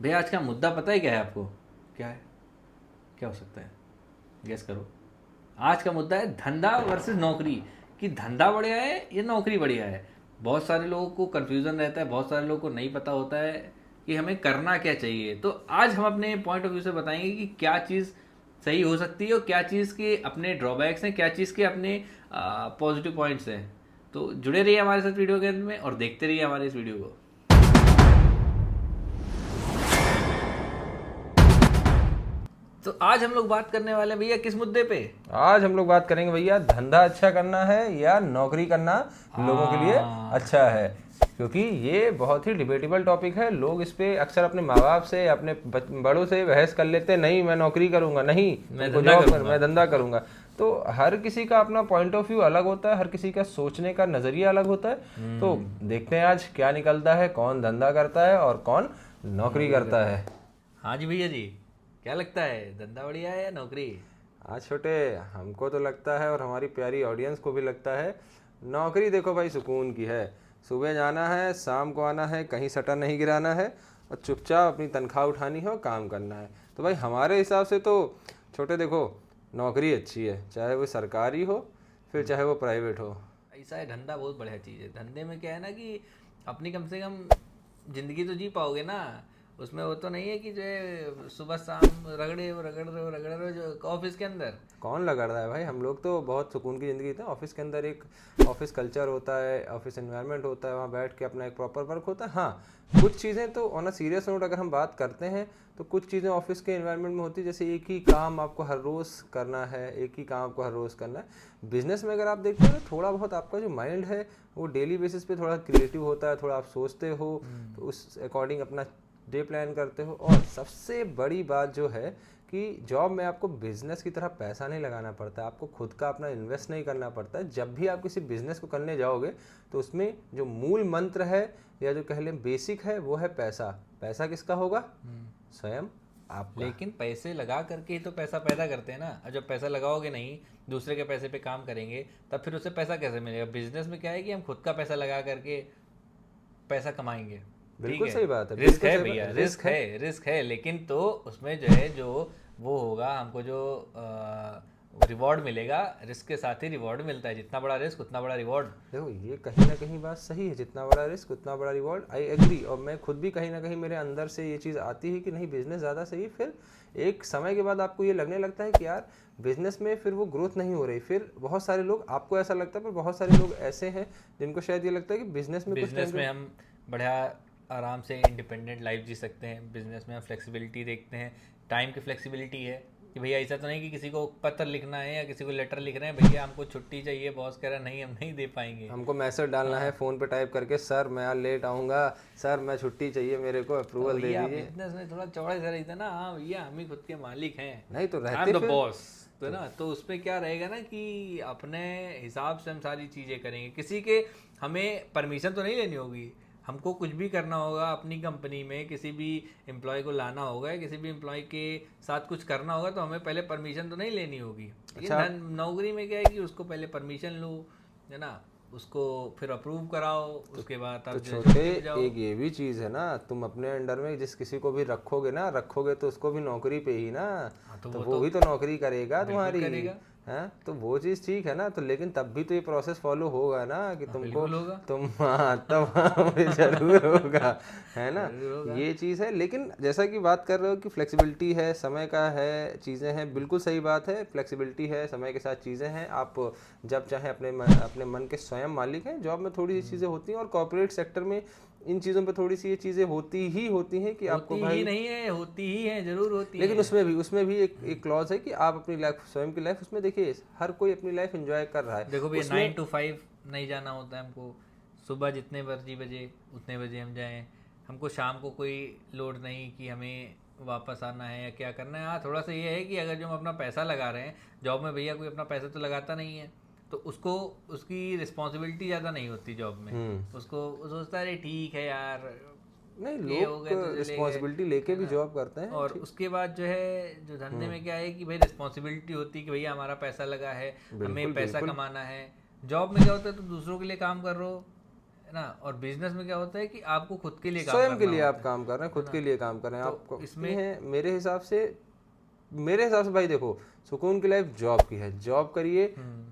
भैया आज का मुद्दा पता है क्या है आपको? क्या है? क्या हो सकता है? गेस करो। आज का मुद्दा है धंधा वर्सेस नौकरी। कि धंधा बढ़िया है या नौकरी बढ़िया है। बहुत सारे लोगों को कंफ्यूजन रहता है, बहुत सारे लोगों को नहीं पता होता है कि हमें करना क्या चाहिए। तो आज हम अपने पॉइंट ऑफ व्यू से बताएंगे कि क्या चीज़ सही हो सकती है और क्या चीज़ के अपने ड्रॉबैक्स हैं, क्या चीज़ के अपने पॉजिटिव पॉइंट्स हैं। तो जुड़े रहिए हमारे साथ वीडियो के अंत में और देखते रहिए हमारे इस वीडियो को। तो आज हम लोग बात करने वाले हैं भैया किस मुद्दे पे? आज हम लोग बात करेंगे भैया, धंधा अच्छा करना है या नौकरी करना लोगों के लिए अच्छा है। क्योंकि ये बहुत ही डिबेटेबल टॉपिक है। लोग इस पे अक्सर अपने माँ बाप से, अपने बड़ों से बहस कर लेते हैं, नहीं मैं नौकरी करूंगा, नहीं मैं तुमको धंधा जॉब कर, करूंगा। मैं धंधा करूंगा। तो हर किसी का अपना पॉइंट ऑफ व्यू अलग होता है, हर किसी का सोचने का नजरिया अलग होता है। तो देखते हैं आज क्या निकलता है, कौन धंधा करता है और कौन नौकरी करता है। हाँ जी भैया जी, क्या लगता है धंधा बढ़िया है या नौकरी? आज छोटे, हमको तो लगता है और हमारी प्यारी ऑडियंस को भी लगता है, नौकरी देखो भाई सुकून की है। सुबह जाना है, शाम को आना है, कहीं सटा नहीं गिराना है और चुपचाप अपनी तनख्वाह उठानी है और काम करना है। तो भाई हमारे हिसाब से तो छोटे देखो, नौकरी अच्छी है, चाहे वो सरकारी हो फिर चाहे वो प्राइवेट हो। ऐसा है, धंधा बहुत बढ़िया चीज़ है। धंधे में क्या है ना कि अपनी कम से कम जिंदगी तो जी पाओगे ना। उसमें वो तो नहीं है कि जो है सुबह शाम रगड़ रहे हो जो ऑफिस के अंदर। कौन लगा रहा है भाई, हम लोग तो बहुत सुकून की ज़िंदगी जीते हैं। ऑफिस के अंदर एक ऑफिस कल्चर होता है, ऑफिस एनवायरनमेंट होता है, वहाँ बैठ के अपना एक प्रॉपर वर्क होता है। हाँ, कुछ चीज़ें तो ऑन अ सीरियस नोट अगर हम बात करते हैं तो कुछ चीज़ें ऑफिस के एनवायरनमेंट में होती है, जैसे एक ही काम आपको हर रोज़ करना है, एक ही काम आपको हर रोज़ करना है। बिजनेस में अगर आप देखते हो तो थोड़ा बहुत आपका जो माइंड है वो डेली बेसिस पे थोड़ा क्रिएटिव होता है, थोड़ा आप सोचते हो, तो उस अकॉर्डिंग अपना डे प्लान करते हो। और सबसे बड़ी बात जो है कि जॉब में आपको बिजनेस की तरह पैसा नहीं लगाना पड़ता, आपको खुद का अपना इन्वेस्ट नहीं करना पड़ता। जब भी आप किसी बिजनेस को करने जाओगे तो उसमें जो मूल मंत्र है या जो कह लें बेसिक है वो है पैसा। पैसा किसका होगा? स्वयं आपका। लेकिन पैसे लगा करके ही तो पैसा पैदा करते हैं ना। और जब पैसा लगाओगे नहीं, दूसरे के पैसे पे काम करेंगे, तब फिर उससे पैसा कैसे मिलेगा? बिजनेस में क्या है कि हम खुद का पैसा लगा करके पैसा कमाएंगे। ठीक बिल्कुल है, सही बात है, रिस्क बिल्कुल है सही बात, भैया, रिस्क है। रिस्क है, लेकिन तो उसमें जो है जो वो होगा, हमको जो रिवॉर्ड मिलेगा, रिस्क के साथ ही रिवॉर्ड मिलता है। जितना बड़ा रिस्क उतना बड़ा रिवॉर्ड। देखो ये कहीं ना कहीं बात सही है, जितना बड़ा रिस्क उतना बड़ा रिवॉर्ड, आई एग्री। और मैं खुद भी कहीं ना कहीं मेरे अंदर से ये चीज़ आती है कि नहीं बिजनेस ज़्यादा सही है। फिर एक समय के बाद आपको ये लगने लगता है कि यार बिजनेस में फिर वो ग्रोथ नहीं हो रही। फिर बहुत सारे लोग, आपको ऐसा लगता है, पर बहुत सारे लोग ऐसे हैं जिनको शायद ये लगता है कि बिजनेस में कुछ बिजनेस टाइम में हम बढ़िया आराम से इंडिपेंडेंट लाइफ जी सकते हैं। बिजनेस में हम फ्लेक्सिबिलिटी देखते हैं, टाइम की फ्लेक्सिबिलिटी है कि भैया ऐसा तो नहीं कि किसी को पत्र लिखना है या किसी को लेटर लिख रहे हैं, भैया हमको छुट्टी चाहिए, बॉस कह रहा है नहीं हम नहीं दे पाएंगे। हमको मैसेज डालना है फ़ोन पे टाइप करके, सर मैं आज लेट आऊँगा, सर मैं छुट्टी चाहिए, मेरे को तो अप्रूवल दे भैया दीजिए। बिजनेस में थोड़ा चौड़ा सा रहता है ना, हाँ भैया हम ही खुद के मालिक हैं, नहीं तो आई रहते एम द फिर बॉस। तो ना, तो उसमें क्या रहेगा ना कि अपने हिसाब से हम सारी चीज़ें करेंगे। किसी के हमें परमिशन तो नहीं लेनी होगी। हमको कुछ भी करना होगा अपनी कंपनी में, किसी भी एम्प्लॉय को लाना होगा, किसी भी एम्प्लॉय के साथ कुछ करना होगा, तो हमें पहले परमिशन तो नहीं लेनी होगी। लेकिन अच्छा। नौकरी में क्या है कि उसको पहले परमिशन लो, है ना, उसको फिर अप्रूव कराओ, उसके बाद तो आप जो है छोटे, छुट्टी पे जाओ। एक ये भी चीज़ है ना, तुम अपने अंडर में जिस किसी को भी रखोगे ना, रखोगे तो उसको भी नौकरी पे ही ना। हाँ, तो तो वो वो तो भी तो नौकरी करेगा बिल्कुल तुम्हारी। करेगा। हैं तो वो चीज़ ठीक है ना। तो लेकिन तब भी तो ये प्रोसेस फॉलो होगा ना कि हाँ, तुमको, बिल्कुल होगा, तुम हाँ तब हाँ, ये जरूर होगा, है ना। जरूर होगा। ये चीज़ है। लेकिन जैसा कि बात कर रहे हो कि फ्लेक्सिबिलिटी है, समय का है, चीज़ें हैं, बिल्कुल सही बात है। फ्लेक्सिबिलिटी है, समय के साथ चीज़ें हैं, आप जब चाहे अपने मन के स्वयं मालिक हैं। जॉब में थोड़ी सी चीज़ें होती हैं और कॉर्पोरेट सेक्टर में इन चीज़ों पे थोड़ी सी ये चीज़ें होती हैं कि आपको होती ही भाई। नहीं है, होती ही है, जरूर होती लेकिन है। उसमें भी एक क्लॉज है कि आप अपनी लाइफ, स्वयं की लाइफ, उसमें देखिए हर कोई अपनी लाइफ एंजॉय कर रहा है देखो भैया, उसमें। 9 to 5 नहीं जाना होता है हमको। सुबह जितने मर्जी बजे उतने बजे हम जाएं। हमको शाम को कोई लोड नहीं कि हमें वापस आना है या क्या करना है। हाँ, थोड़ा सा ये है कि अगर जो हम अपना पैसा लगा रहे हैं जॉब में, भैया कोई अपना पैसा तो लगाता नहीं है, तो उसको उसकी रिस्पॉन्सिबिलिटी ज़्यादा नहीं होती जॉब में। उसको वो सोचता है अरे ठीक है यार, नहीं, ये हो लोग गए तो चले गए, रिस्पॉन्सिबिलिटी लेके है भी ना। जॉब करते हैं, और ठीक। उसके बाद जो है जो धंधे में क्या है कि भाई रिस्पॉन्सिबिलिटी होती है कि भैया हमारा पैसा लगा है, हमें बिल्कुल पैसा बिल्कुल। कमाना है। जॉब में क्या होता है, तो दूसरों के लिए काम कर रहे हो, है ना। और बिजनेस में क्या होता है कि आपको खुद के लिए काम स्वयं के करना लिए होता आप काम कर रहे हैं, खुद के लिए काम कर रहे हैं, तो आपको इसमें है। मेरे हिसाब से भाई देखो, सुकून की लाइफ जॉब की है। जॉब करिए,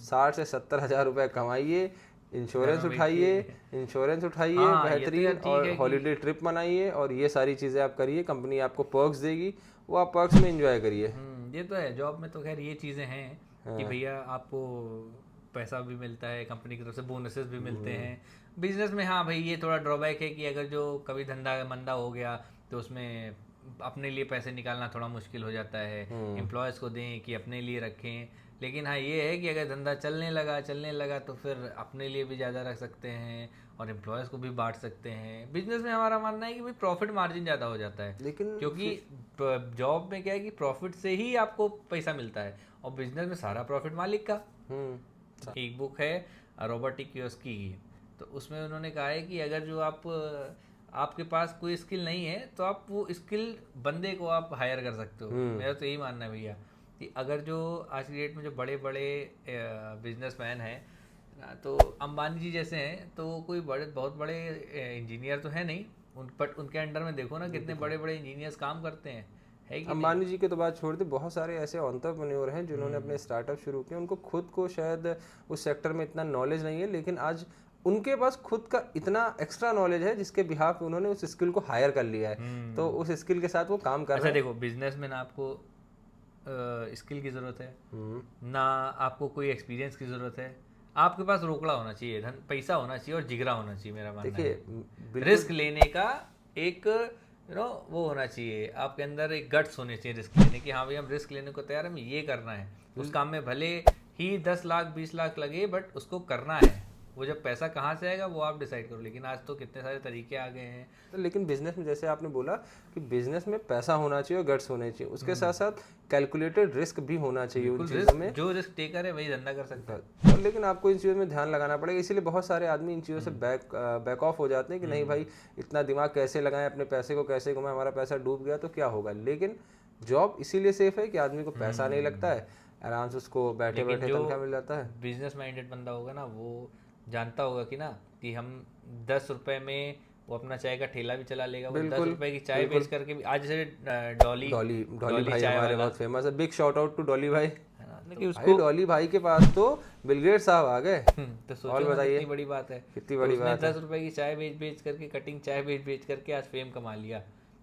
60 से 70 हज़ार रुपए कमाइए, घर में बैठिए। इंश्योरेंस उठाइए हाँ ये तो यार बेहतरीन, ठीक और है कि हॉलीडे ट्रिप मनाइए, और ये सारी चीज़ें आप करिए। कंपनी आपको पर्क्स देगी, वो आप पर्क्स में एंजॉय करिए। ये तो है। जॉब में तो खैर ये चीज़ें हैं कि भैया आपको पैसा भी मिलता है, कंपनी की तरफ से बोनसेस भी मिलते हैं। बिजनेस में हाँ भाई ये थोड़ा ड्रॉबैक है कि अगर जो कभी धंधा मंदा हो गया तो उसमें अपने लिए पैसे निकालना थोड़ा मुश्किल हो जाता है। एम्प्लॉयज़ को दें कि अपने लिए रखें। लेकिन हाँ ये है कि अगर धंधा चलने लगा तो फिर अपने लिए भी ज़्यादा रख सकते हैं और एम्प्लॉयज़ को भी बांट सकते हैं। बिजनेस में हमारा मानना है कि भाई प्रॉफिट मार्जिन ज़्यादा हो जाता है, लेकिन क्योंकि जॉब में क्या है कि प्रॉफिट से ही आपको पैसा मिलता है और बिजनेस में सारा प्रॉफिट मालिक का। एक बुक है रॉबर्ट कियोस्की की, तो उसमें उन्होंने कहा है कि अगर जो आपके पास कोई स्किल नहीं है तो आप वो स्किल बंदे को आप हायर कर सकते हो। मेरा तो यही मानना है भैया कि अगर जो आज की डेट में जो बड़े बड़े बिजनेसमैन हैं ना, तो अंबानी जी जैसे हैं, तो वो कोई बहुत बड़े इंजीनियर तो है नहीं बट उनके अंडर में देखो ना कितने बड़े बड़े इंजीनियर्स काम करते हैं, है कि अंबानी जी के तो बात छोड़ दे, बहुत सारे ऐसे एंटरप्रेन्योर हैं जिन्होंने अपने स्टार्टअप शुरू किए। उनको खुद को शायद उस सेक्टर में इतना नॉलेज नहीं है, लेकिन आज उनके पास खुद का इतना एक्स्ट्रा नॉलेज है जिसके बिहाफ पे उन्होंने उस स्किल को हायर कर लिया है। तो उस स्किल के साथ वो काम कर अच्छा रहे हैं। देखो बिजनेस में ना आपको स्किल की ज़रूरत है ना आपको कोई एक्सपीरियंस की ज़रूरत है। आपके पास रोकड़ा होना चाहिए, धन पैसा होना चाहिए और जिगरा होना चाहिए। मेरा मानना है रिस्क लेने का एक वो होना चाहिए आपके अंदर, एक गट्स होने चाहिए रिस्क लेने की। हाँ भाई हम रिस्क लेने को तैयार है, हमें ये करना है। उस काम में भले ही 10 लाख 20 लाख लगे बट उसको करना है। वो जब पैसा कहाँ से आएगा वो आप डिसाइड करो, लेकिन आज तो कितने सारे तरीके आ गए हैं। तो लेकिन बिजनेस में जैसे आपने बोला कि बिजनेस में पैसा होना चाहिए और गट्स होने चाहिए, उसके साथ साथ कैलकुलेटेड रिस्क भी होना चाहिए उन चीज़ों में। जो रिस्क टेकर है वही धंधा कर सकता है। और लेकिन आपको इन चीज़ों में ध्यान लगाना पड़ेगा, इसीलिए बहुत सारे आदमी इन चीज़ों से बैक ऑफ हो जाते हैं कि नहीं भाई इतना दिमाग कैसे लगाएं, अपने पैसे को कैसे घुमाएं, हमारा पैसा डूब गया तो क्या होगा। लेकिन जॉब इसीलिए सेफ है कि आदमी को पैसा नहीं लगता है, आराम से उसको बैठे बैठे तनख्वाह मिल जाता है। बिजनेस माइंडेड बंदा होगा ना, वो जानता होगा कि ना कि हम 10 रुपए में वो अपना चाय का ठेला भी चला लेगा। वो 10 रुपए की चाय बेच करके भी, आज जैसे डॉली भाई हमारे बहुत फेमस है, big shot out to Dolly भाई। है ना कि भाई डॉली भाई के पास तो बिल गेट्स साहब आ गए। तो सोचो ना कितनी बड़ी बात है, कितनी बड़ी बात है। 10 रुपए की चाय बेच करके, कटिंग चाय बेच करके आज फेम कमा लिया।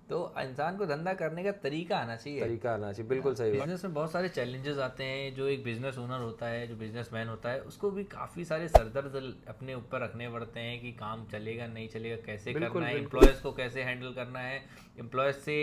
तो इंसान को धंधा करने का तरीका आना चाहिए, बिल्कुल सही। बिजनेस में बहुत सारे चैलेंजेस आते हैं। जो एक बिजनेस ओनर होता है, जो बिजनेसमैन होता है, उसको भी काफ़ी सारे सरदर्द अपने ऊपर रखने पड़ते हैं कि काम चलेगा नहीं चलेगा, कैसे करना है, एम्प्लॉयज़ को कैसे हैंडल करना है, एम्प्लॉयज़ से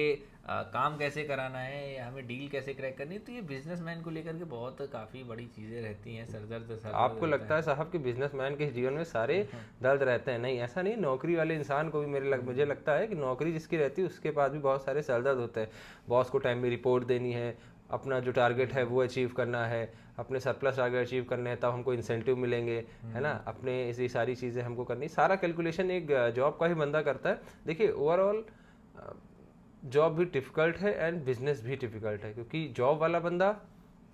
काम कैसे कराना है, या हमें डील कैसे क्रैक करनी है। तो ये बिजनेसमैन को लेकर के बहुत काफ़ी बड़ी चीज़ें रहती हैं, सरदर्द। आपको लगता है साहब कि बिजनेसमैन के जीवन में सारे दर्द रहते हैं? नहीं, ऐसा नहीं। नौकरी वाले इंसान को भी मुझे लगता है कि नौकरी जिसकी रहती है उसके पास भी बहुत सारे सरदर्द होते हैं। बॉस को टाइम में रिपोर्ट देनी है, अपना जो टारगेट है वो अचीव करना है, अपने सरप्लस टारगेट अचीव करने हैं, तब हमको इंसेंटिव मिलेंगे, है ना, अपने ये सारी चीज़ें हमको करनी। सारा कैलकुलेशन एक जॉब का ही बंदा करता है। देखिए ओवरऑल जॉब भी डिफिकल्ट है एंड बिजनेस भी डिफिकल्ट है, क्योंकि जॉब वाला बंदा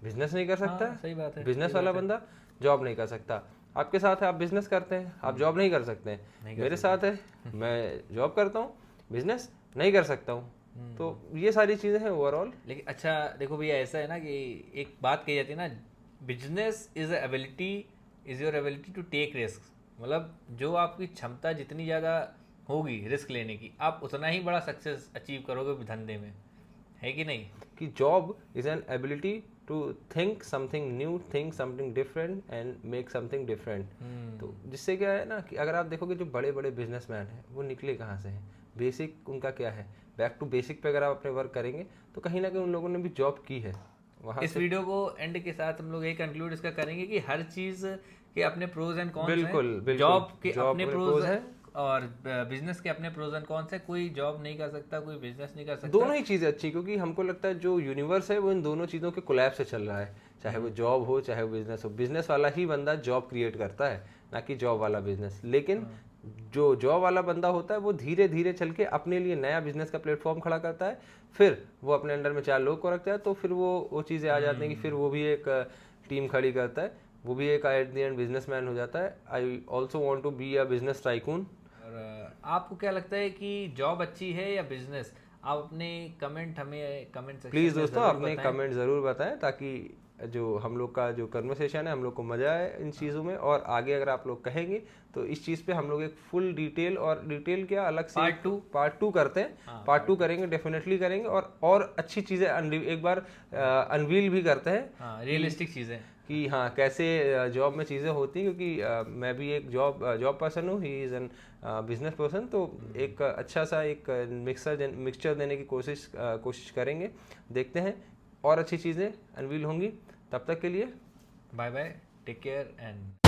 बिजनेस नहीं कर सकता। सही बात है। बिजनेस वाला बंदा जॉब नहीं कर सकता। आपके साथ है, आप बिजनेस करते हैं, आप जॉब नहीं कर सकते हैं। मेरे साथ है, मैं जॉब करता हूँ, बिजनेस नहीं कर सकता हूँ। तो ये सारी चीज़ें हैं ओवरऑल। लेकिन अच्छा देखो भैया, ऐसा है ना कि एक बात कही जाती है ना, business is your ability to take risk. मतलब जो आपकी क्षमता जितनी ज़्यादा होगी रिस्क लेने की, आप उतना ही बड़ा सक्सेस अचीव करोगे धंधे में, है कि नहीं। कि job is an ability to think something new, think something different and make something different. तो जिससे क्या है ना कि अगर आप देखोगे जो बड़े बड़े बिजनेसमैन हैं वो निकले कहाँ से हैं, बेसिक उनका क्या है, बैक टू बेसिक पे अगर आप अपने वर्क करेंगे तो कहीं ना कहीं उन लोगों ने भी जॉब की है वहाँ। इस वीडियो को एंड के साथ हम लोग यही कंक्लूड इसका करेंगे कि हर चीज़ के अपने प्रोज एंड कॉन्स हैं। बिल्कुल। जॉब के अपने प्रोज हैं और बिजनेस के अपने प्रोज एंड कॉन्स है। कोई जॉब नहीं कर सकता, कोई बिजनेस नहीं कर सकता। दोनों ही चीज़ें अच्छी, क्योंकि हमको लगता है जो यूनिवर्स है वो इन दोनों चीज़ों के कोलैब से चल रहा है, चाहे वो जॉब हो चाहे वो बिजनेस हो। बिजनेस वाला ही बंदा जॉब क्रिएट करता है, ना कि जॉब वाला बिजनेस। लेकिन जो जॉब वाला बंदा होता है वो धीरे धीरे चल के अपने लिए नया बिजनेस का प्लेटफॉर्म खड़ा करता है, फिर वो अपने अंडर में 4 लोग को रखता है, तो फिर वो चीज़ें आ जाती हैं कि फिर वो भी एक टीम खड़ी करता है। वो भी एक एट द एंड बिजनेसमैन हो जाता है। I also want to be a business tycoon. और आपको क्या लगता है कि जॉब अच्छी है या बिजनेस? आप अपने कमेंट हमें कमेंट सेक्शन प्लीज़ में दोस्तों ज़रूर अपने बताएं। कमेंट ज़रूर बताएं, ताकि जो हम लोग का जो कन्वर्सेशन है हम लोग को मज़ा आए इन चीज़ों में। और आगे अगर आप लोग कहेंगे तो इस चीज़ पे हम लोग एक फुल डिटेल, और डिटेल क्या अलग से पार्ट टू करते हैं। हाँ, पार्ट टू करेंगे, डेफिनेटली करेंगे, और अच्छी चीज़ें एक बार अनवील भी करते हैं। हाँ, रियलिस्टिक चीज़ें कि हाँ कैसे जॉब में चीज़ें होती हैं, क्योंकि मैं भी एक जॉब पर्सन हूँ, he is an business person. तो एक अच्छा सा एक मिक्सचर देने की कोशिश करेंगे। देखते हैं और अच्छी चीज़ें अनवील होंगी। तब तक के लिए bye bye, take care and